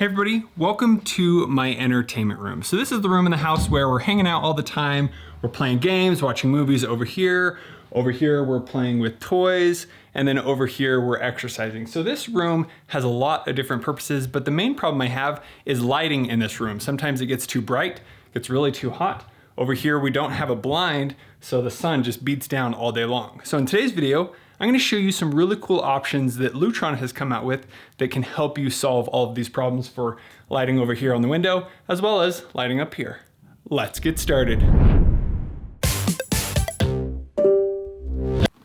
Hey everybody, welcome to my entertainment room. So this is the room in the house where we're hanging out all the time. We're playing games, watching movies over here. Over here we're playing with toys, and then over here we're exercising. So this room has a lot of different purposes, but the main problem I have is lighting in this room. Sometimes it gets too bright, gets really too hot. Over here we don't have a blind, so the sun just beats down all day long. So in today's video, I'm going to show you some really cool options that Lutron has come out with that can help you solve all of these problems for lighting over here on the window, as well as lighting up here. Let's get started.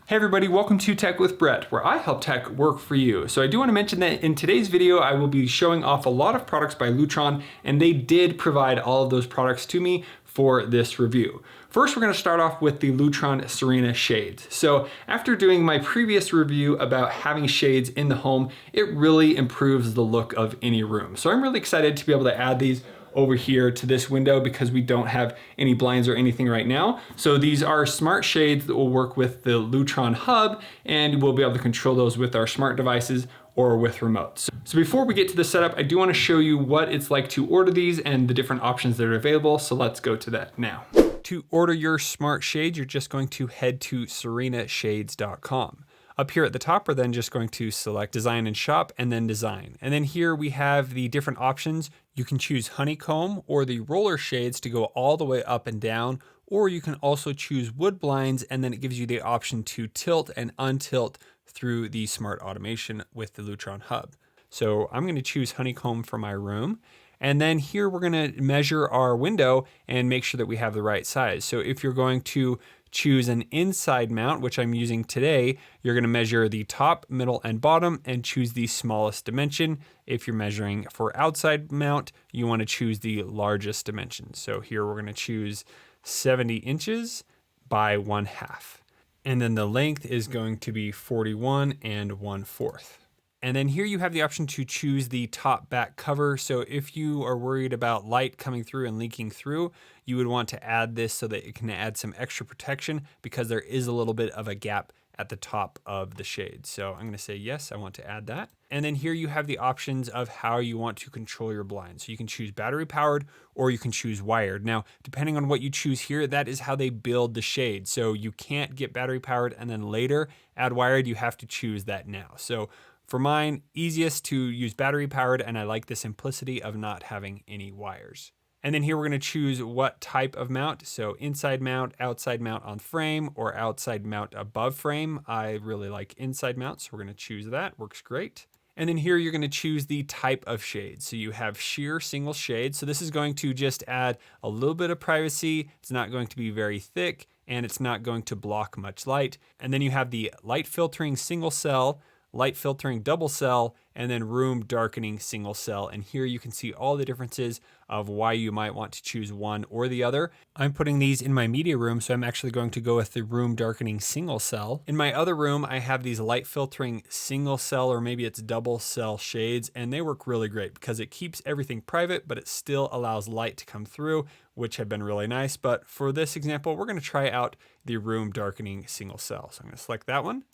Hey everybody, welcome to Tech with Brett, where I help tech work for you. So I do want to mention that in today's video, I will be showing off a lot of products by Lutron, and they did provide all of those products to me for this review. First, we're going to start off with the Lutron Serena Shades. So after doing my previous review about having shades in the home, it really improves the look of any room. So I'm really excited to be able to add these over here to this window because we don't have any blinds or anything right now. So these are smart shades that will work with the Lutron hub, and we'll be able to control those with our smart devices or with remotes. So before we get to the setup, I do want to show you what it's like to order these and the different options that are available. So let's go to that now. To order your smart shades, you're just going to head to serenashades.com. Up here at the top, we're then just going to select design and shop and then design. And then here we have the different options. You can choose honeycomb or the roller shades to go all the way up and down, or you can also choose wood blinds, and then it gives you the option to tilt and untilt through the smart automation with the Lutron hub. So I'm going to choose honeycomb for my room. And then here we're going to measure our window and make sure that we have the right size. So if you're going to choose an inside mount, which I'm using today, you're going to measure the top, middle, and bottom and choose the smallest dimension. If you're measuring for outside mount, you want to choose the largest dimension. So here we're going to choose 70 inches by 1/2. And then the length is going to be 41 1/4. And then here you have the option to choose the top back cover. So if you are worried about light coming through and leaking through, you would want to add this so that it can add some extra protection because there is a little bit of a gap at the top of the shade. So I'm going to say, yes, I want to add that. And then here you have the options of how you want to control your blinds. So you can choose battery powered or you can choose wired. Now, depending on what you choose here, that is how they build the shade. So you can't get battery powered and then later add wired. You have to choose that now. So for mine, easiest to use battery powered, and I like the simplicity of not having any wires. And then here we're going to choose what type of mount. So inside mount, outside mount on frame, or outside mount above frame. I really like inside mount, so we're going to choose that. Works great. And then here you're going to choose the type of shade. So you have sheer single shade. So this is going to just add a little bit of privacy. It's not going to be very thick, and it's not going to block much light. And then you have the light filtering single cell, light filtering double cell, and then room darkening single cell. And here you can see all the differences of why you might want to choose one or the other. I'm putting these in my media room, so I'm actually going to go with the room darkening single cell. In my other room, I have these light filtering single cell, or maybe it's double cell shades, and they work really great because it keeps everything private, but it still allows light to come through, which have been really nice. But for this example, we're going to try out the room darkening single cell. So I'm going to select that one.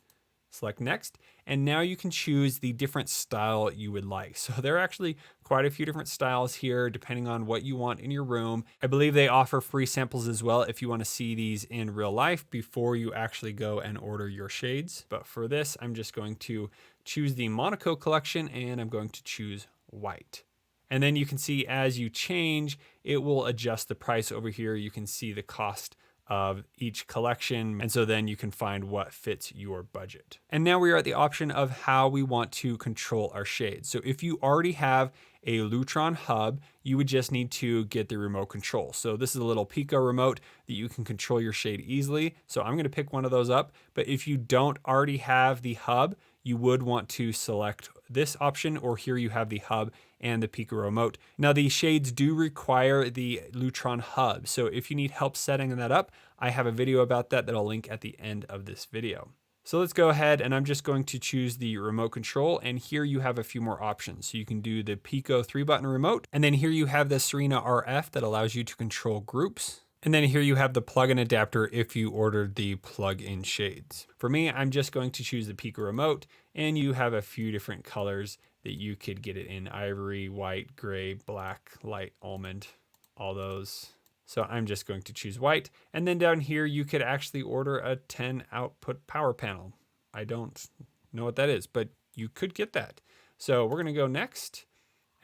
Select next, and now you can choose the different style you would like. So there are actually quite a few different styles here depending on what you want in your room. I believe they offer free samples as well if you want to see these in real life before you actually go and order your shades. But for this, I'm just going to choose the Monaco collection, and I'm going to choose white. And then you can see as you change, it will adjust the price over here. You can see the cost of each collection, and so then you can find what fits your budget. And now we are at the option of how we want to control our shades. So if you already have a Lutron hub, you would just need to get the remote control. So this is a little Pico remote that you can control your shade easily. So I'm going to pick one of those up. But if you don't already have the hub, you would want to select this option, or here you have the hub and the Pico remote. Now the shades do require the Lutron hub. So if you need help setting that up, I have a video about that I'll link at the end of this video. So let's go ahead, and I'm just going to choose the remote control, and here you have a few more options. So you can do the Pico 3-button remote, and then here you have the Serena RF that allows you to control groups. And then here you have the plug-in adapter if you ordered the plug-in shades. For me, I'm just going to choose the Pico remote, and you have a few different colors that you could get it in ivory, white, gray, black, light almond, all those. So I'm just going to choose white. And then down here, you could actually order a 10 output power panel. I don't know what that is, but you could get that. So we're gonna go next.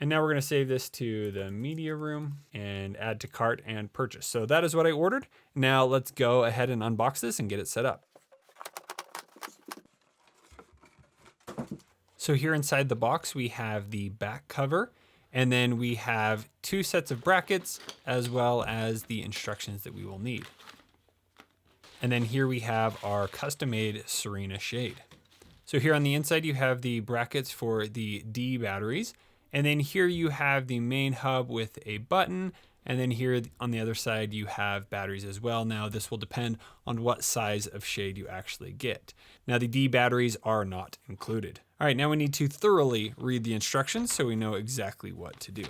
And now we're gonna save this to the media room and add to cart and purchase. So that is what I ordered. Now let's go ahead and unbox this and get it set up. So here inside the box, we have the back cover, and then we have 2 sets of brackets as well as the instructions that we will need. And then here we have our custom-made Serena Shade. So here on the inside, you have the brackets for the D batteries. And then here you have the main hub with a button. And then here on the other side, you have batteries as well. Now this will depend on what size of shade you actually get. Now the D batteries are not included. All right, now we need to thoroughly read the instructions so we know exactly what to do.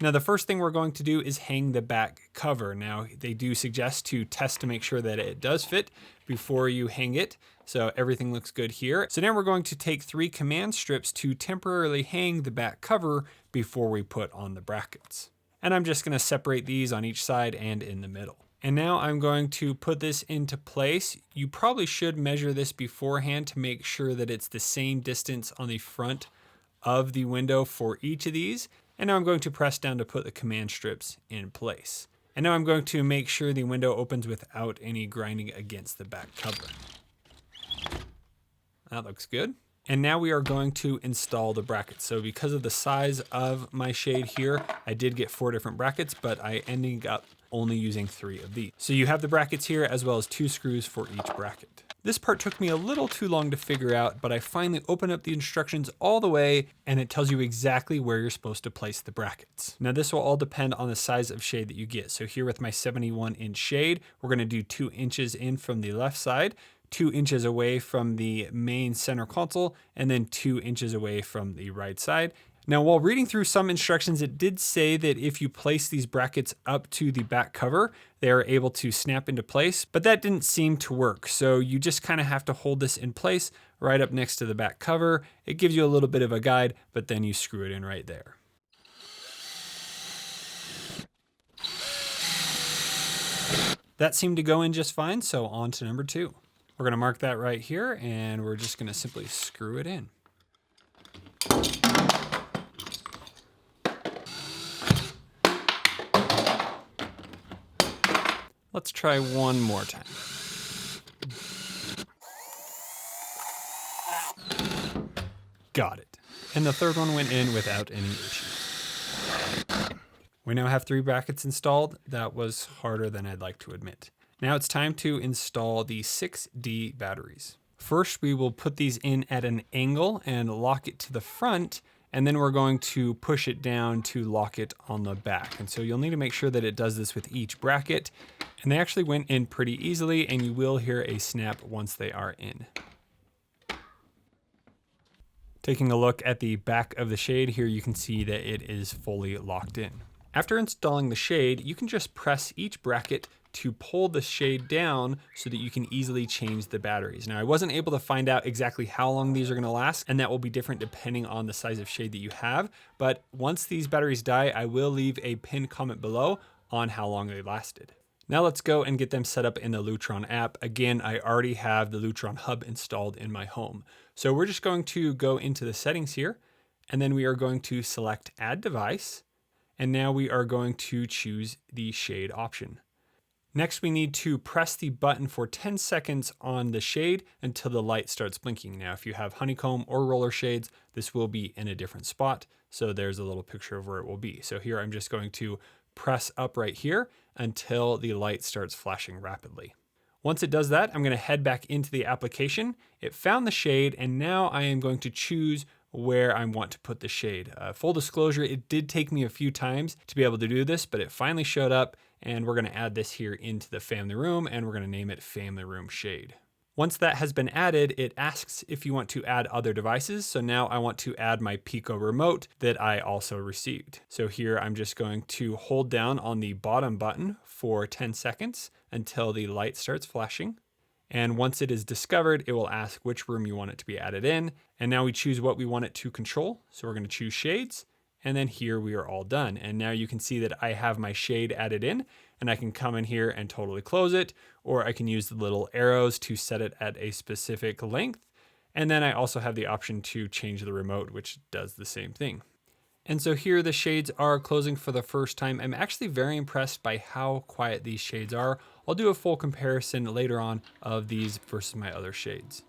Now the first thing we're going to do is hang the back cover. Now they do suggest to test to make sure that it does fit before you hang it. So everything looks good here. So now we're going to take 3 command strips to temporarily hang the back cover before we put on the brackets. And I'm just gonna separate these on each side and in the middle. And now I'm going to put this into place. You probably should measure this beforehand to make sure that it's the same distance on the front of the window for each of these. And now I'm going to press down to put the command strips in place. And now I'm going to make sure the window opens without any grinding against the back cover. That looks good. And now we are going to install the brackets. So because of the size of my shade here, I did get 4 different brackets, but I ended up only using 3 of these. So you have the brackets here as well as 2 screws for each bracket. This part took me a little too long to figure out, but I finally opened up the instructions all the way and it tells you exactly where you're supposed to place the brackets. Now this will all depend on the size of shade that you get. So here with my 71-inch shade, we're gonna do 2 inches in from the left side, 2 inches away from the main center console, and then 2 inches away from the right side. Now, while reading through some instructions, it did say that if you place these brackets up to the back cover, they are able to snap into place, but that didn't seem to work. So you just kind of have to hold this in place right up next to the back cover. It gives you a little bit of a guide, but then you screw it in right there. That seemed to go in just fine, so on to number 2. We're gonna mark that right here, and we're just gonna simply screw it in. Let's try one more time. Got it. And the third one went in without any issues. We now have 3 brackets installed. That was harder than I'd like to admit. Now it's time to install the 6D batteries. First, we will put these in at an angle and lock it to the front, and then we're going to push it down to lock it on the back. And so you'll need to make sure that it does this with each bracket. And they actually went in pretty easily, and you will hear a snap once they are in. Taking a look at the back of the shade here, you can see that it is fully locked in. After installing the shade, you can just press each bracket to pull the shade down so that you can easily change the batteries. Now, I wasn't able to find out exactly how long these are gonna last, and that will be different depending on the size of shade that you have. But once these batteries die, I will leave a pinned comment below on how long they lasted. Now let's go and get them set up in the Lutron app. Again, I already have the Lutron hub installed in my home. So we're just going to go into the settings here, and then we are going to select Add Device, and now we are going to choose the shade option. Next, we need to press the button for 10 seconds on the shade until the light starts blinking. Now, if you have honeycomb or roller shades, this will be in a different spot. So there's a little picture of where it will be. So here, I'm just going to press up right here until the light starts flashing rapidly. Once it does that, I'm gonna head back into the application. It found the shade, and now I am going to choose where I want to put the shade. Full disclosure, it did take me a few times to be able to do this, but it finally showed up, and we're gonna add this here into the family room, and we're gonna name it Family Room Shade. Once that has been added, it asks if you want to add other devices. So now I want to add my Pico remote that I also received. So here I'm just going to hold down on the bottom button for 10 seconds until the light starts flashing. And once it is discovered, it will ask which room you want it to be added in. And now we choose what we want it to control. So we're going to choose shades. And then here we are all done. And now you can see that I have my shade added in, and I can come in here and totally close it, or I can use the little arrows to set it at a specific length. And then I also have the option to change the remote, which does the same thing. And so here the shades are closing for the first time. I'm actually very impressed by how quiet these shades are. I'll do a full comparison later on of these versus my other shades.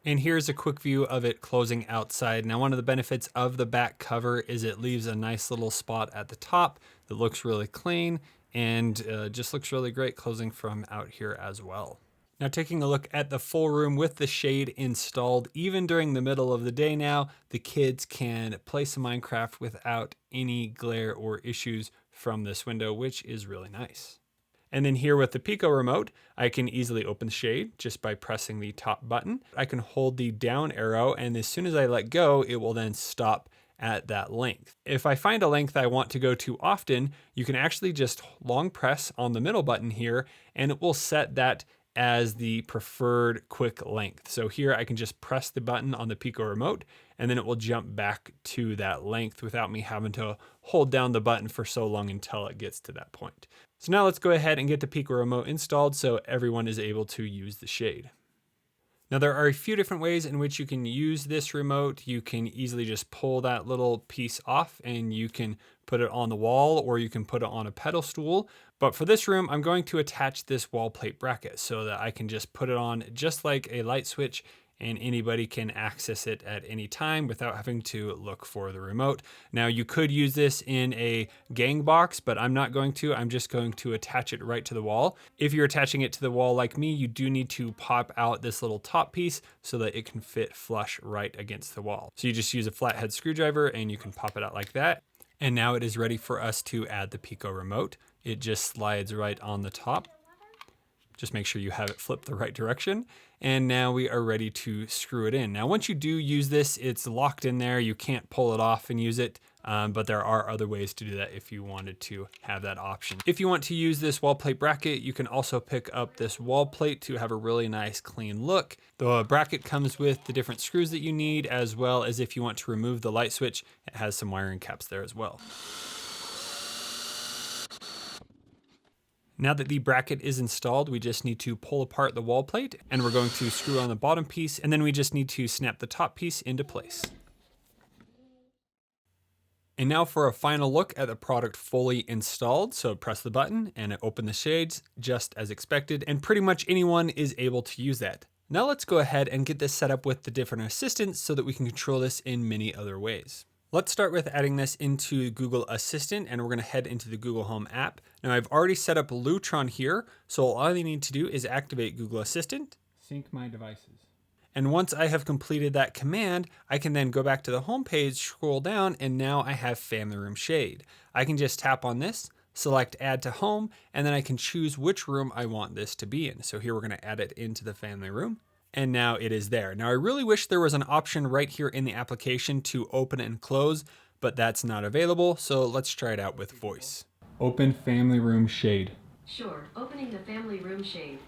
And here's a quick view of it closing outside. Now, one of the benefits of the back cover is it leaves a nice little spot at the top that looks really clean and just looks really great closing from out here as well. Now, taking a look at the full room with the shade installed, even during the middle of the day now, the kids can play some Minecraft without any glare or issues from this window, which is really nice. And then here with the Pico remote, I can easily open the shade just by pressing the top button. I can hold the down arrow, and as soon as I let go, it will then stop at that length. If I find a length I want to go to often, you can actually just long press on the middle button here, and it will set that as the preferred quick length. So here I can just press the button on the Pico remote, and then it will jump back to that length without me having to hold down the button for so long until it gets to that point. So now let's go ahead and get the Pico remote installed so everyone is able to use the shade. Now there are a few different ways in which you can use this remote. You can easily just pull that little piece off and you can put it on the wall, or you can put it on a pedal stool. But for this room, I'm going to attach this wall plate bracket so that I can just put it on just like a light switch, and anybody can access it at any time without having to look for the remote. Now you could use this in a gang box, but I'm not going to. I'm just going to attach it right to the wall. If you're attaching it to the wall like me, you do need to pop out this little top piece so that it can fit flush right against the wall. So you just use a flathead screwdriver and you can pop it out like that. And now it is ready for us to add the Pico remote. It just slides right on the top. Just make sure you have it flipped the right direction. And now we are ready to screw it in. Now, once you do use this, it's locked in there. You can't pull it off and use it, but there are other ways to do that if you wanted to have that option. If you want to use this wall plate bracket, you can also pick up this wall plate to have a really nice clean look. The bracket comes with the different screws that you need, as well as if you want to remove the light switch, it has some wiring caps there as well. Now that the bracket is installed, we just need to pull apart the wall plate, and we're going to screw on the bottom piece, and then we just need to snap the top piece into place. And now for a final look at the product fully installed. So press the button and it opened the shades just as expected, and pretty much anyone is able to use that. Now let's go ahead and get this set up with the different assistants so that we can control this in many other ways. Let's start with adding this into Google Assistant, and we're going to head into the Google Home app. Now I've already set up Lutron here, so all I need to do is activate Google Assistant. Sync my devices. And once I have completed that command, I can then go back to the home page, scroll down, and now I have Family Room Shade. I can just tap on this, select Add to Home, and then I can choose which room I want this to be in. So here we're going to add it into the family room. And now it is there. Now I really wish there was an option right here in the application to open and close, but that's not available. So let's try it out with voice. Open family room shade. Sure, opening the family room shade.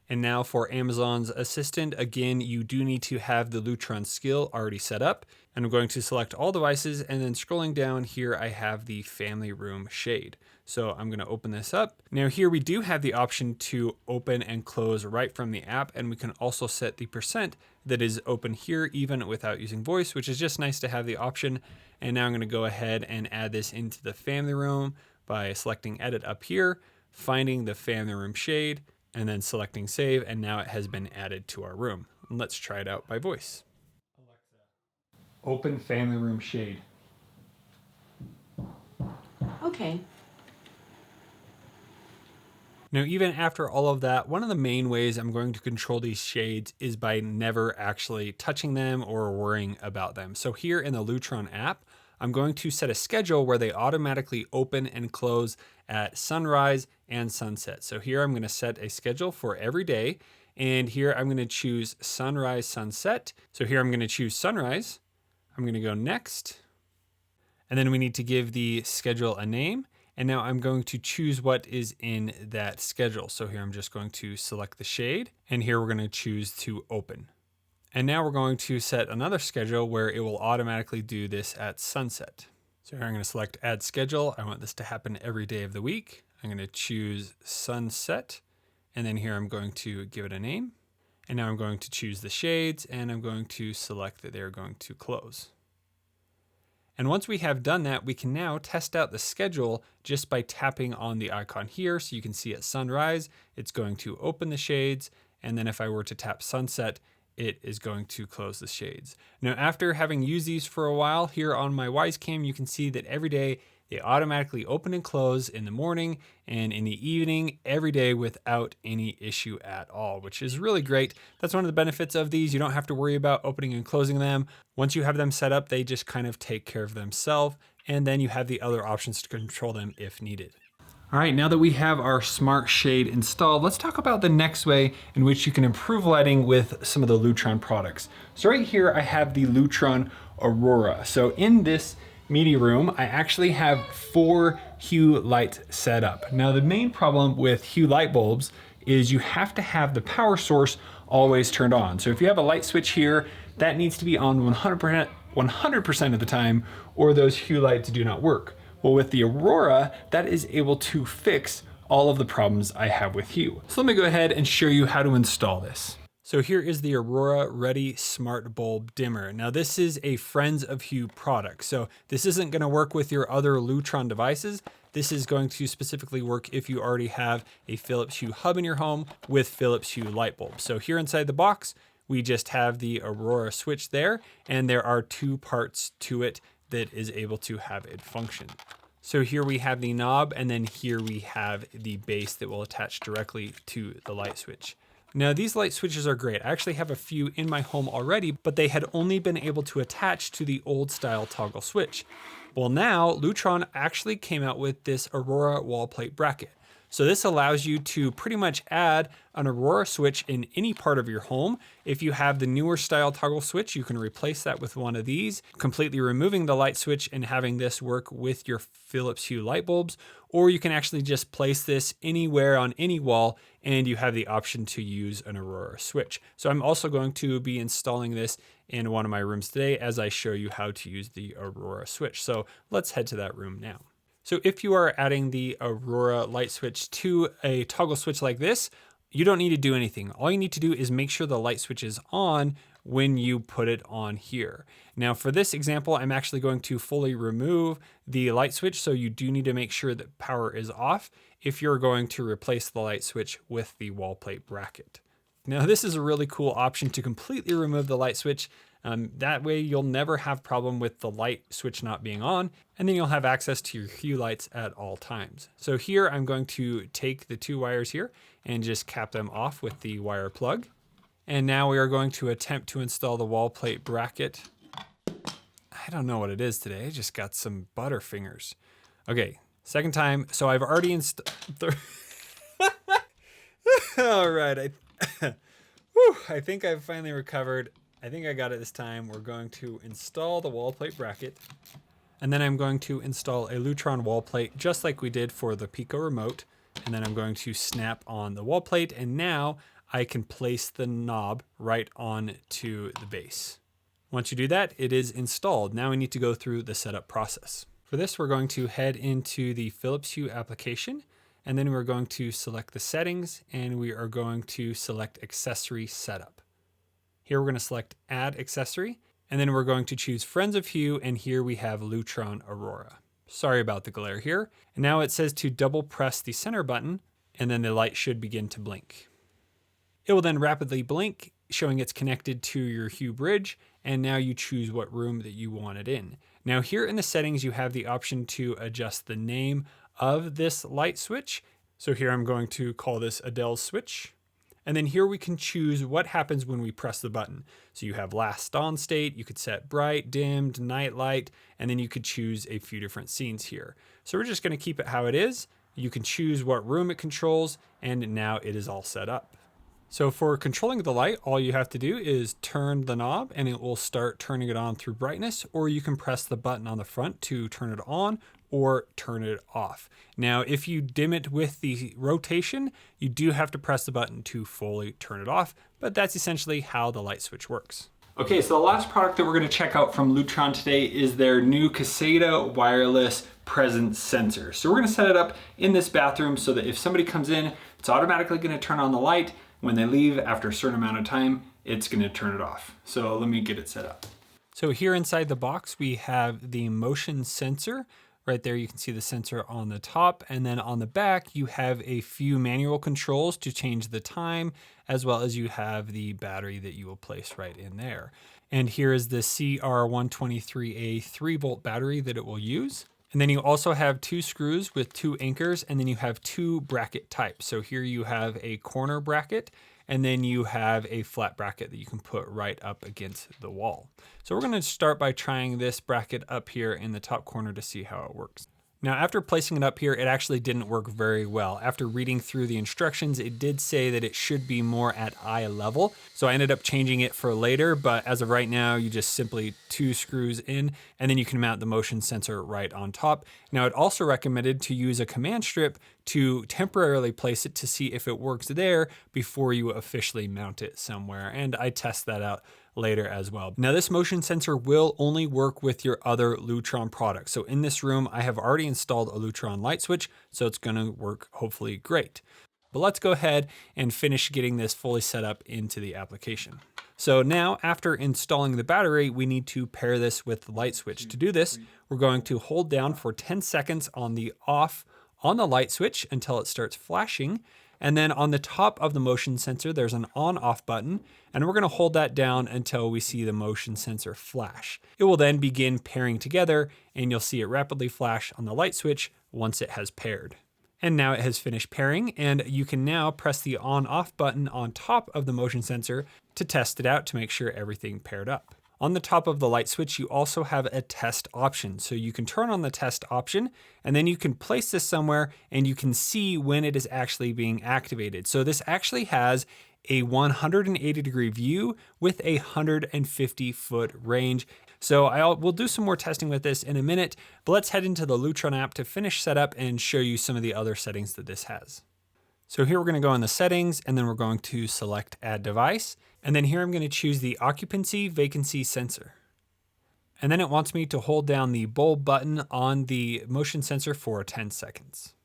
And now for Amazon's Assistant, again, you do need to have the Lutron skill already set up. And I'm going to select all devices, and then scrolling down here, I have the family room shade. So I'm going to open this up. Now here we do have the option to open and close right from the app, and we can also set the percent that is open here even without using voice, which is just nice to have the option. And now I'm going to go ahead and add this into the family room by selecting edit up here, finding the family room shade, and then selecting save, and now it has been added to our room. Let's try it out by voice. Alexa, open family room shade. Okay. Now, even after all of that, one of the main ways I'm going to control these shades is by never actually touching them or worrying about them. So here in the Lutron app, I'm going to set a schedule where they automatically open and close at sunrise and sunset. So here I'm going to set a schedule for every day. And here I'm going to choose sunrise, sunset. So here I'm going to choose sunrise. I'm going to go next. And then we need to give the schedule a name. And now I'm going to choose what is in that schedule. So here I'm just going to select the shade, and here we're going to choose to open. And now we're going to set another schedule where it will automatically do this at sunset. So here I'm going to select add schedule. I want this to happen every day of the week. I'm going to choose sunset, and then here I'm going to give it a name. And now I'm going to choose the shades, and I'm going to select that they're going to close. And once we have done that, we can now test out the schedule just by tapping on the icon here. So you can see at sunrise, it's going to open the shades. And then if I were to tap sunset, it is going to close the shades. Now, after having used these for a while here on my Wisecam, you can see that every day they automatically open and close in the morning and in the evening every day without any issue at all, which is really great. That's one of the benefits of these. You don't have to worry about opening and closing them. Once you have them set up, they just kind of take care of themselves. And then you have the other options to control them if needed. All right, now that we have our smart shade installed, let's talk about the next way in which you can improve lighting with some of the Lutron products. So right here, I have the Lutron Aurora. So in this media room, I actually have 4 hue lights set up. Now, the main problem with hue light bulbs is you have to have the power source always turned on. So if you have a light switch here, that needs to be on 100% of the time, or those hue lights do not work. Well, with the Aurora, that is able to fix all of the problems I have with hue. So let me go ahead and show you how to install this. So here is the Aurora Ready Smart Bulb Dimmer. Now this is a Friends of Hue product. So this isn't gonna work with your other Lutron devices. This is going to specifically work if you already have a Philips Hue hub in your home with Philips Hue light bulbs. So here inside the box, we just have the Aurora switch there, and there are 2 parts to it that is able to have it function. So here we have the knob, and then here we have the base that will attach directly to the light switch. Now these light switches are great. I actually have a few in my home already, but they had only been able to attach to the old style toggle switch. Well, now Lutron actually came out with this Aurora Wallplate bracket. So this allows you to pretty much add an Aurora switch in any part of your home. If you have the newer style toggle switch, you can replace that with one of these, completely removing the light switch and having this work with your Philips Hue light bulbs. Or you can actually just place this anywhere on any wall, and you have the option to use an Aurora switch. So I'm also going to be installing this in one of my rooms today as I show you how to use the Aurora switch. So let's head to that room now. So if you are adding the Aurora light switch to a toggle switch like this, you don't need to do anything. All you need to do is make sure the light switch is on when you put it on here. Now for this example, I'm actually going to fully remove the light switch, so you do need to make sure that power is off if you're going to replace the light switch with the Wallplate bracket. Now this is a really cool option to completely remove the light switch. That way you'll never have problem with the light switch not being on, and then you'll have access to your hue lights at all times. So here I'm going to take the 2 wires here and just cap them off with the wire plug. And now we are going to attempt to install the Wallplate bracket. I don't know what it is today. I just got some butter fingers. Okay, second time. So I've already installed. All right, I think I've finally recovered. I think I got it this time. We're going to install the Wallplate bracket, and then I'm going to install a Lutron Wallplate just like we did for the Pico remote. And then I'm going to snap on the Wallplate, and now I can place the knob right on to the base. Once you do that, it is installed. Now we need to go through the setup process. For this, we're going to head into the Philips Hue application, and then we're going to select the settings, and we are going to select accessory setup. Here we're going to select add accessory, and then we're going to choose Friends of Hue, and here we have Lutron Aurora. Sorry about the glare here. And now it says to double press the center button, and then the light should begin to blink. It will then rapidly blink, showing it's connected to your Hue bridge, and now you choose what room that you want it in. Now here in the settings, you have the option to adjust the name of this light switch. So here I'm going to call this Adele's switch. And then here we can choose what happens when we press the button. So you have last on state, you could set bright, dimmed, night light, and then you could choose a few different scenes here. So we're just gonna keep it how it is. You can choose what room it controls, and now it is all set up. So for controlling the light, all you have to do is turn the knob and it will start turning it on through brightness, or you can press the button on the front to turn it on or turn it off. Now, if you dim it with the rotation, you do have to press the button to fully turn it off, but that's essentially how the light switch works. Okay, so the last product that we're gonna check out from Lutron today is their new Caseta wireless presence sensor. So we're gonna set it up in this bathroom so that if somebody comes in, it's automatically gonna turn on the light. When they leave after a certain amount of time, it's gonna turn it off. So let me get it set up. So here inside the box, we have the motion sensor. Right there, you can see the sensor on the top, and then on the back, you have a few manual controls to change the time, as well as you have the battery that you will place right in there. And here is the CR123A 3-volt battery that it will use. And then you also have 2 screws with 2 anchors, and then you have 2 bracket types. So here you have a corner bracket, and then you have a flat bracket that you can put right up against the wall. So we're gonna start by trying this bracket up here in the top corner to see how it works. Now, after placing it up here, it actually didn't work very well. After reading through the instructions, it did say that it should be more at eye level. So I ended up changing it for later, but as of right now, you just simply 2 screws in, and then you can mount the motion sensor right on top. Now, it also recommended to use a command strip to temporarily place it to see if it works there before you officially mount it somewhere. And I test that out later as well. Now, this motion sensor will only work with your other Lutron products. So in this room, I have already installed a Lutron light switch, so it's gonna work hopefully great. But let's go ahead and finish getting this fully set up into the application. So now, after installing the battery, we need to pair this with the light switch. To do this, we're going to hold down for 10 seconds on the off on the light switch until it starts flashing. And then on the top of the motion sensor, there's an on-off button, and we're gonna hold that down until we see the motion sensor flash. It will then begin pairing together, and you'll see it rapidly flash on the light switch once it has paired. And now it has finished pairing, and you can now press the on-off button on top of the motion sensor to test it out to make sure everything paired up. On the top of the light switch, you also have a test option. So you can turn on the test option, and then you can place this somewhere and you can see when it is actually being activated. So this actually has a 180-degree view with a 150-foot range. So we'll do some more testing with this in a minute, but let's head into the Lutron app to finish setup and show you some of the other settings that this has. So here we're gonna go in the settings, and then we're going to select add device. And then here I'm gonna choose the occupancy vacancy sensor. And then it wants me to hold down the bulb button on the motion sensor for 10 seconds.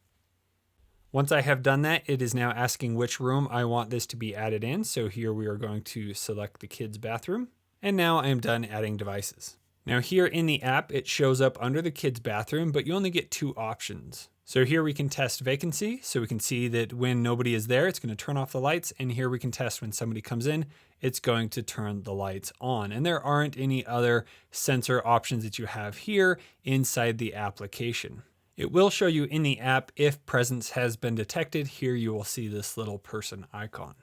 Once I have done that, it is now asking which room I want this to be added in. So here we are going to select the kids' bathroom. And now I am done adding devices. Now here in the app, it shows up under the kids' bathroom, but you only get 2 options. So here we can test vacancy. So we can see that when nobody is there, it's gonna turn off the lights. And here we can test when somebody comes in, it's going to turn the lights on. And there aren't any other sensor options that you have here inside the application. It will show you in the app if presence has been detected. Here you will see this little person icon.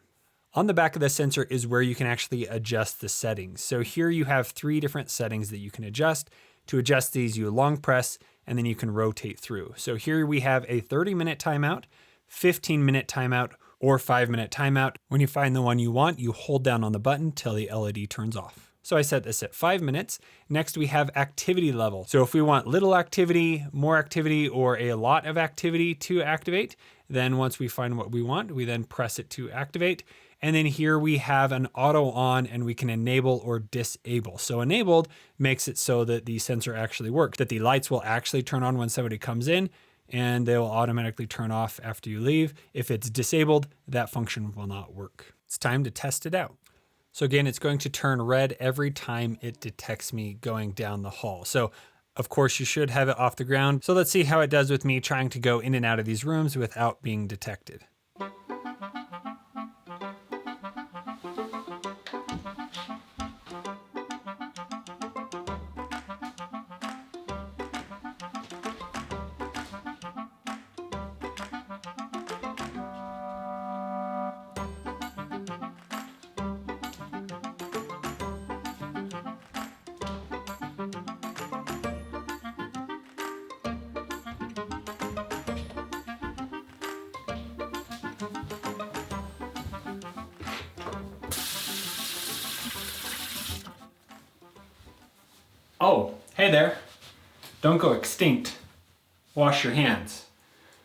On the back of the sensor is where you can actually adjust the settings. So here you have 3 different settings that you can adjust. To adjust these, you long press, and then you can rotate through. So here we have a 30-minute timeout, 15-minute timeout, or 5-minute timeout. When you find the one you want, you hold down on the button till the LED turns off. So I set this at 5 minutes. Next, we have activity level. So if we want little activity, more activity, or a lot of activity to activate, then once we find what we want, we then press it to activate. And then here we have an auto on, and we can enable or disable. So enabled makes it so that the sensor actually works, that the lights will actually turn on when somebody comes in, and they will automatically turn off after you leave. If it's disabled, that function will not work. It's time to test it out. So again, it's going to turn red every time it detects me going down the hall. So of course you should have it off the ground. So let's see how it does with me trying to go in and out of these rooms without being detected. Oh, hey there. Don't go extinct. Wash your hands.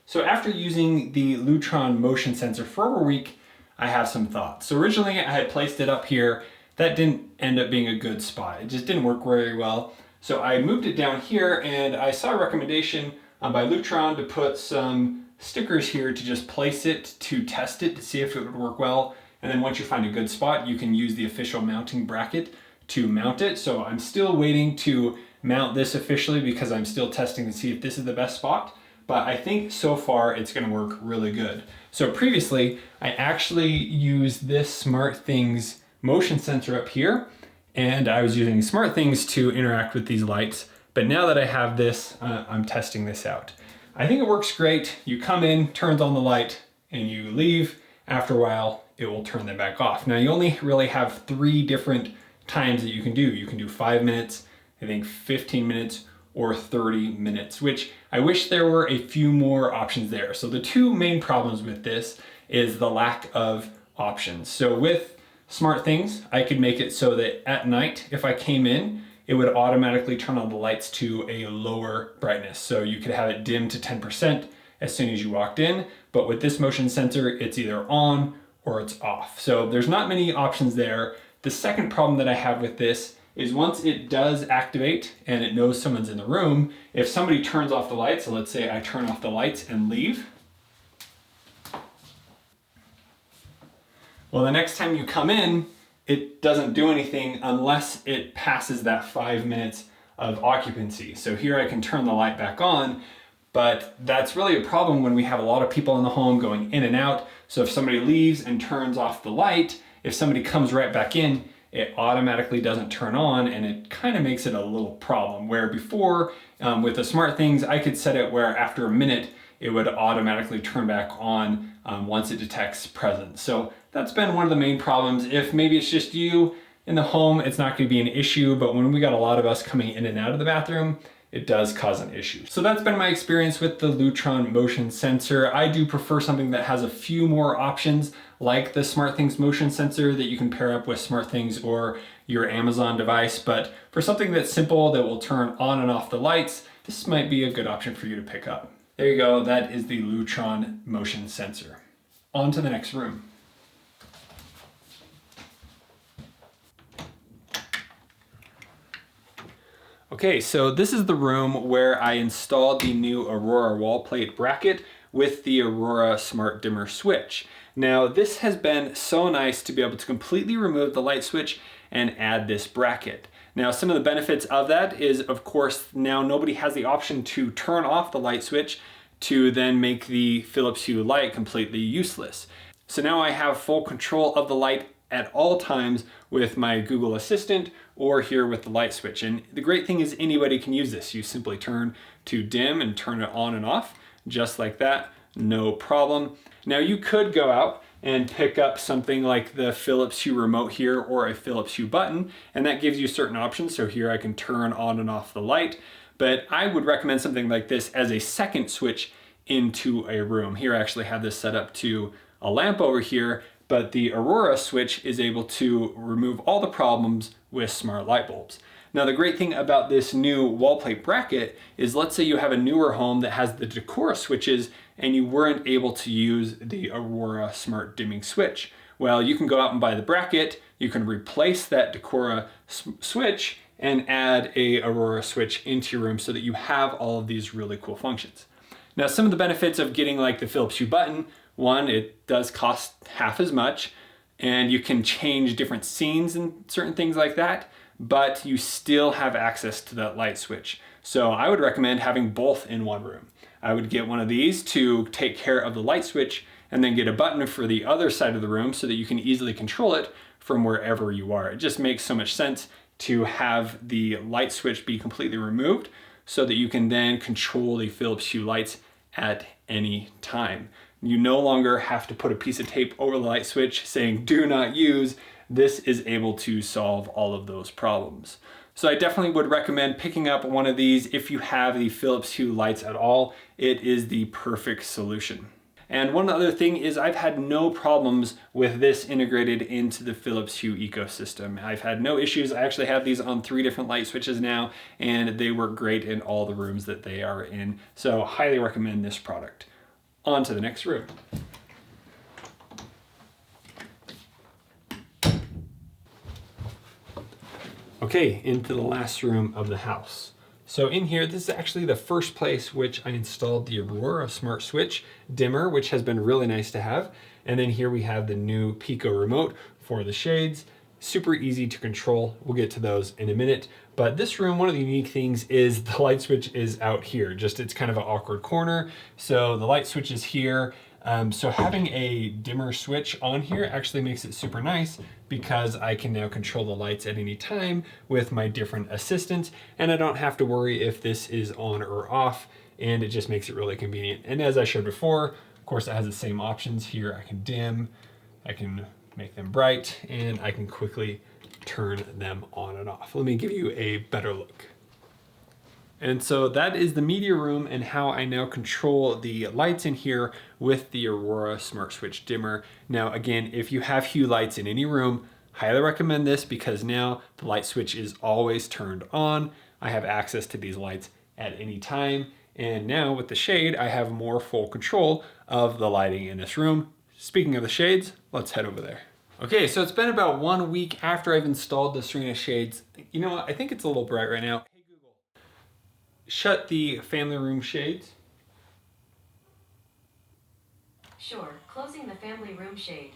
So after using the Lutron motion sensor for over a week, I have some thoughts. So originally I had placed it up here. That didn't end up being a good spot. It just didn't work very well. So I moved it down here, and I saw a recommendation by Lutron to put some stickers here to just place it to test it to see if it would work well. And then once you find a good spot, you can use the official mounting bracket to mount it. So I'm still waiting to mount this officially because I'm still testing to see if this is the best spot. But I think so far it's gonna work really good. So previously, I actually used this SmartThings motion sensor up here, and I was using SmartThings to interact with these lights. But now that I have this, I'm testing this out. I think it works great. You come in, turns on the light, and you leave. After a while, it will turn them back off. Now you only really have 3 different times that you can do. You can do 5 minutes, I think 15 minutes, or 30 minutes, which I wish there were a few more options there. So the 2 main problems with this is the lack of options. So with SmartThings, I could make it so that at night, if I came in, it would automatically turn on the lights to a lower brightness. So you could have it dim to 10% as soon as you walked in, but with this motion sensor, it's either on or it's off. So there's not many options there. The second problem that I have with this is once it does activate and it knows someone's in the room, if somebody turns off the lights, so let's say I turn off the lights and leave, well, the next time you come in, it doesn't do anything unless it passes that 5 minutes of occupancy. So here I can turn the light back on, but that's really a problem when we have a lot of people in the home going in and out. So if somebody leaves and turns off the light, if somebody comes right back in, it automatically doesn't turn on, and it kind of makes it a little problem. Where before, with the SmartThings, I could set it where after a minute, it would automatically turn back on once it detects presence. So that's been one of the main problems. If maybe it's just you in the home, it's not gonna be an issue, but when we got a lot of us coming in and out of the bathroom, it does cause an issue. So that's been my experience with the Lutron motion sensor. I do prefer something that has a few more options, like the SmartThings motion sensor that you can pair up with SmartThings or your Amazon device. But for something that's simple, that will turn on and off the lights, this might be a good option for you to pick up. There you go, that is the Lutron motion sensor. On to the next room. Okay, so this is the room where I installed the new Aurora Wallplate bracket with the Aurora Smart Dimmer switch. Now, this has been so nice to be able to completely remove the light switch and add this bracket. Now, some of the benefits of that is, of course, now nobody has the option to turn off the light switch to then make the Philips Hue light completely useless. So now I have full control of the light at all times with my Google Assistant or here with the light switch. And the great thing is anybody can use this. You simply turn to dim and turn it on and off just like that, no problem. Now you could go out and pick up something like the Philips Hue remote here or a Philips Hue button, and that gives you certain options. So here I can turn on and off the light, but I would recommend something like this as a second switch into a room. Here I actually have this set up to a lamp over here, but the Aurora switch is able to remove all the problems with smart light bulbs. Now, the great thing about this new Wallplate bracket is, let's say you have a newer home that has the Decora switches and you weren't able to use the Aurora smart dimming switch. Well, you can go out and buy the bracket, you can replace that Decora switch and add a Aurora switch into your room so that you have all of these really cool functions. Now, some of the benefits of getting like the Philips Hue button: one, it does cost half as much, and you can change different scenes and certain things like that, but you still have access to that light switch. So I would recommend having both in one room. I would get one of these to take care of the light switch and then get a button for the other side of the room so that you can easily control it from wherever you are. It just makes so much sense to have the light switch be completely removed so that you can then control the Philips Hue lights at any time. You no longer have to put a piece of tape over the light switch saying "do not use." This is able to solve all of those problems. So I definitely would recommend picking up one of these if you have the Philips Hue lights at all. It is the perfect solution. And one other thing is I've had no problems with this integrated into the Philips Hue ecosystem. I've had no issues. I actually have these on 3 different light switches now, and they work great in all the rooms that they are in. So highly recommend this product. On to the next room. Okay, into the last room of the house. So in here, this is actually the first place which I installed the Aurora smart switch dimmer, which has been really nice to have. And then here we have the new Pico remote for the shades. Super easy to control. We'll get to those in a minute. But this room, one of the unique things is the light switch is out here. Just it's kind of an awkward corner. So the light switch is here. So having a dimmer switch on here actually makes it super nice because I can now control the lights at any time with my different assistants, and I don't have to worry if this is on or off, and it just makes it really convenient. And as I showed before, of course, it has the same options here. I can dim, I can make them bright, and I can quickly turn them on and off. Let me give you a better look. And so that is the media room and how I now control the lights in here with the Aurora Smart Switch dimmer. Now, again, if you have Hue lights in any room, highly recommend this because now the light switch is always turned on. I have access to these lights at any time. And now with the shade, I have more full control of the lighting in this room. Speaking of the shades, let's head over there. Okay, so it's been about 1 week after I've installed the Serena Shades. You know what, I think it's a little bright right now. Shut the family room shades. Sure, closing the family room shade.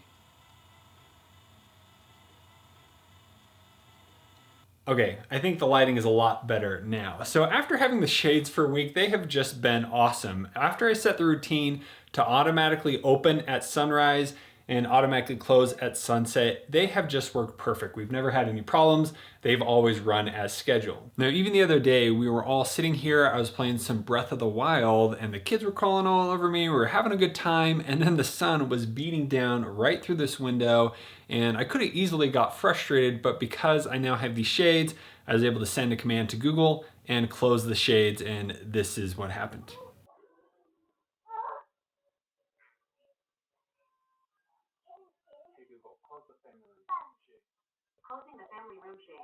Okay, I think the lighting is a lot better now. So after having the shades for a week, they have just been awesome. After I set the routine to automatically open at sunrise and automatically close at sunset, they have just worked perfect. We've never had any problems. They've always run as scheduled. Now, even the other day, we were all sitting here, I was playing some Breath of the Wild, and the kids were crawling all over me, we were having a good time, and then the sun was beating down right through this window, and I could have easily got frustrated, but because I now have these shades, I was able to send a command to Google and close the shades, and this is what happened. Closing the family room shade.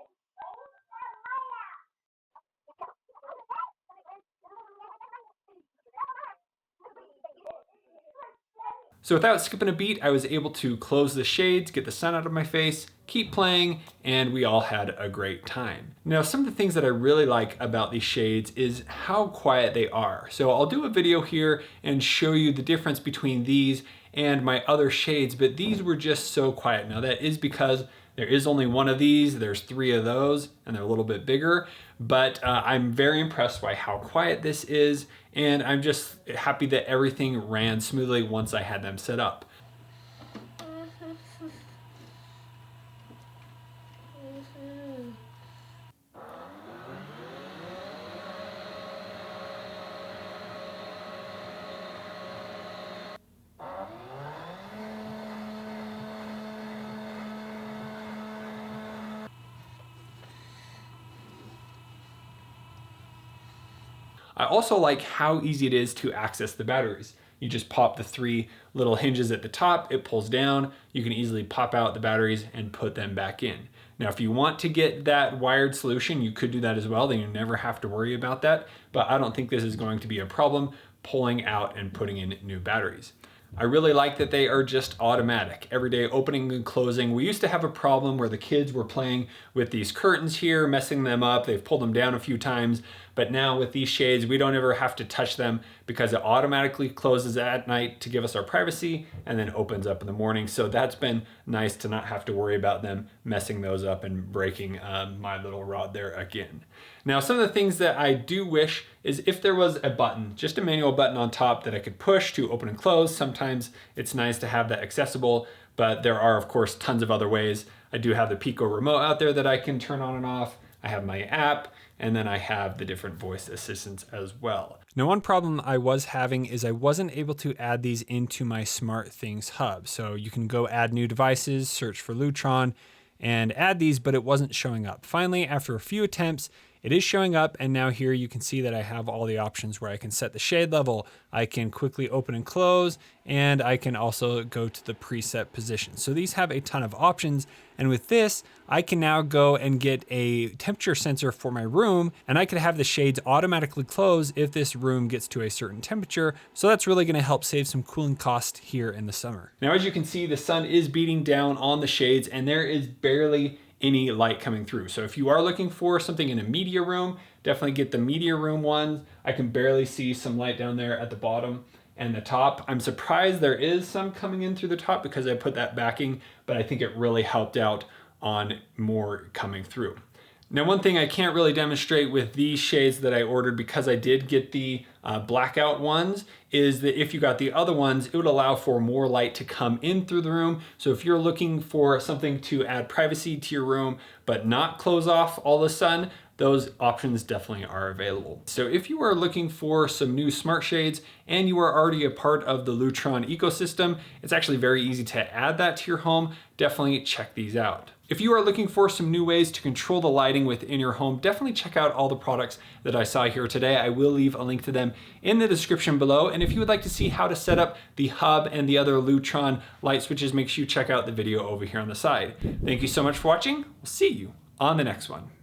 So without skipping a beat, I was able to close the shades, get the sun out of my face, keep playing, and we all had a great time. Now, some of the things that I really like about these shades is how quiet they are. So I'll do a video here and show you the difference between these and my other shades, but these were just so quiet. Now that is because there is only one of these, there's 3 of those, and they're a little bit bigger, but I'm very impressed by how quiet this is, and I'm just happy that everything ran smoothly once I had them set up. I also like how easy it is to access the batteries. You just pop the 3 little hinges at the top, it pulls down, you can easily pop out the batteries and put them back in. Now, if you want to get that wired solution, you could do that as well, then you never have to worry about that, but I don't think this is going to be a problem pulling out and putting in new batteries. I really like that they are just automatic. Every day opening and closing. We used to have a problem where the kids were playing with these curtains here, messing them up. They've pulled them down a few times, but now with these shades, we don't ever have to touch them because it automatically closes at night to give us our privacy and then opens up in the morning. So that's been nice to not have to worry about them messing those up and breaking my little rod there again. Now, some of the things that I do wish is if there was a button, just a manual button on top that I could push to open and close. Sometimes it's nice to have that accessible, but there are, of course, tons of other ways. I do have the Pico remote out there that I can turn on and off. I have my app, and then I have the different voice assistants as well. Now, one problem I was having is I wasn't able to add these into my SmartThings hub. So you can go add new devices, search for Lutron, and add these, but it wasn't showing up. Finally, after a few attempts, it is showing up. And now here you can see that I have all the options where I can set the shade level, I can quickly open and close, and I can also go to the preset position. So these have a ton of options. And with this, I can now go and get a temperature sensor for my room, and I could have the shades automatically close if this room gets to a certain temperature. So that's really gonna help save some cooling cost here in the summer. Now, as you can see, the sun is beating down on the shades and there is barely any light coming through. So if you are looking for something in a media room, definitely get the media room ones. I can barely see some light down there at the bottom and the top. I'm surprised there is some coming in through the top because I put that backing, but I think it really helped out on more coming through. Now, one thing I can't really demonstrate with these shades that I ordered because I did get the blackout ones is that if you got the other ones, it would allow for more light to come in through the room. So if you're looking for something to add privacy to your room, but not close off all the sun, those options definitely are available. So if you are looking for some new smart shades and you are already a part of the Lutron ecosystem, it's actually very easy to add that to your home. Definitely check these out. If you are looking for some new ways to control the lighting within your home, definitely check out all the products that I saw here today. I will leave a link to them in the description below. And if you would like to see how to set up the hub and the other Lutron light switches, make sure you check out the video over here on the side. Thank you so much for watching. We'll see you on the next one.